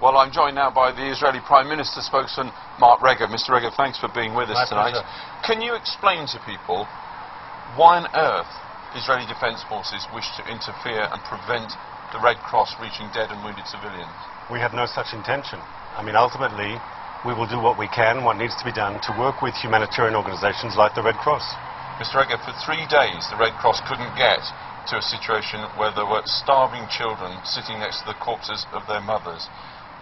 Well, I'm joined now by the Israeli Prime Minister spokesman, Mark Regev. Mr. Regev, thanks for being with us tonight. Can you explain to people why on earth Israeli Defence Forces wish to interfere and prevent the Red Cross reaching dead and wounded civilians? We have no such intention. I mean, ultimately, we will do what we can, what needs to be done, to work with humanitarian organisations like the Red Cross. Mr. Regev, for 3 days the Red Cross couldn't get to a situation where there were starving children sitting next to the corpses of their mothers.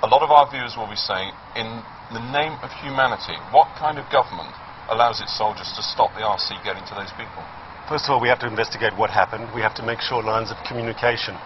A lot of our viewers will be saying, in the name of humanity, what kind of government allows its soldiers to stop the RC getting to those people? First of all, we have to investigate what happened. We have to make sure lines of communication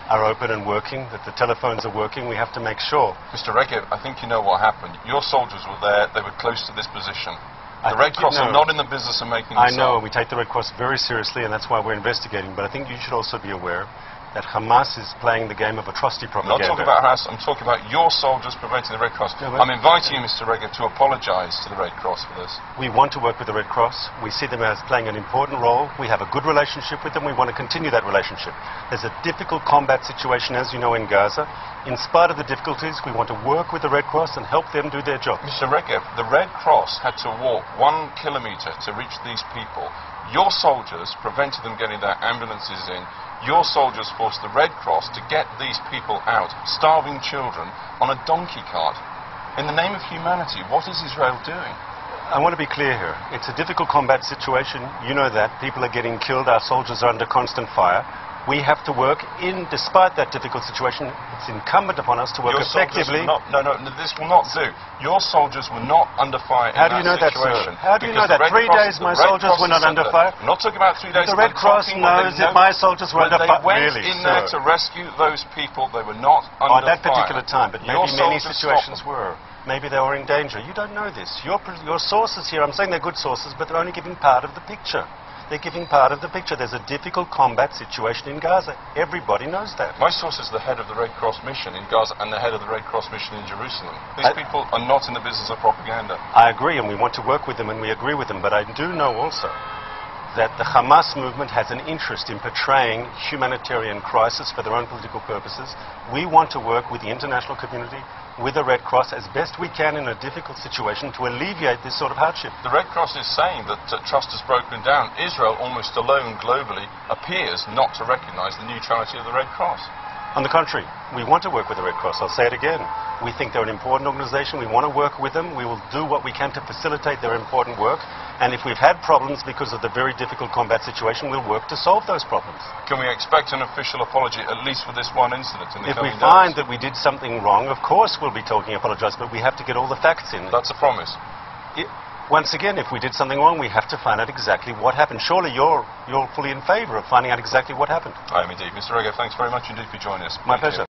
are open and working, that the telephones are working. We have to make sure. Mr. Regev, I think you know what happened. Your soldiers were there, they were close to this position. The Red Cross are not in the business of making this I know, and we take the Red Cross very seriously, and that's why we're investigating. But I think you should also be aware that Hamas is playing the game of atrocity propaganda. I'm not talking about Hamas, I'm talking about your soldiers preventing the Red Cross. Yeah, I'm inviting you, Mr. Regev, to apologise to the Red Cross for this. We want to work with the Red Cross. We see them as playing an important role. We have a good relationship with them. We want to continue that relationship. There's a difficult combat situation, as you know, in Gaza. In spite of the difficulties, we want to work with the Red Cross and help them do their job. Mr. Regev, the Red Cross had to walk 1 kilometre to reach these people. Your soldiers prevented them getting their ambulances in. Your soldiers forced the Red Cross to get these people out, starving children, on a donkey cart. In the name of humanity, what is Israel doing? I want to be clear here. It's a difficult combat situation. You know that. People are getting killed. Our soldiers are under constant fire. We have to work despite that difficult situation, it's incumbent upon us to work effectively. No, this will not do. Your soldiers were not under fire in that situation. How do you know that, sir? How do you know that? 3 days my soldiers were not under fire? I'm not talking about 3 days. The Red Cross knows that my soldiers were under fire. They went in there to rescue those people. They were not under fire. At that particular time, but maybe many situations were. Maybe they were in danger. You don't know this. Your sources here, I'm saying they're good sources, but they're only giving part of the picture. They're giving part of the picture. There's a difficult combat situation in Gaza. Everybody knows that. My source is the head of the Red Cross mission in Gaza and the head of the Red Cross mission in Jerusalem. These people are not in the business of propaganda. I agree, and we want to work with them, and we agree with them. But I do know also that the Hamas movement has an interest in portraying humanitarian crisis for their own political purposes. We want to work with the international community, with the Red Cross, as best we can in a difficult situation to alleviate this sort of hardship. The Red Cross is saying that trust has broken down. Israel, almost alone globally, appears not to recognise the neutrality of the Red Cross. On the contrary, we want to work with the Red Cross. I'll say it again. We think they're an important organisation. We want to work with them. We will do what we can to facilitate their important work. And if we've had problems because of the very difficult combat situation, we'll work to solve those problems. Can we expect an official apology, at least for this one incident in the coming days? If we find that we did something wrong, of course we'll be talking apologise, but we have to get all the facts in. That's a promise. Once again, if we did something wrong, we have to find out exactly what happened. Surely you're fully in favour of finding out exactly what happened. I am indeed. Mr. Regev, thanks very much indeed for joining us. My pleasure.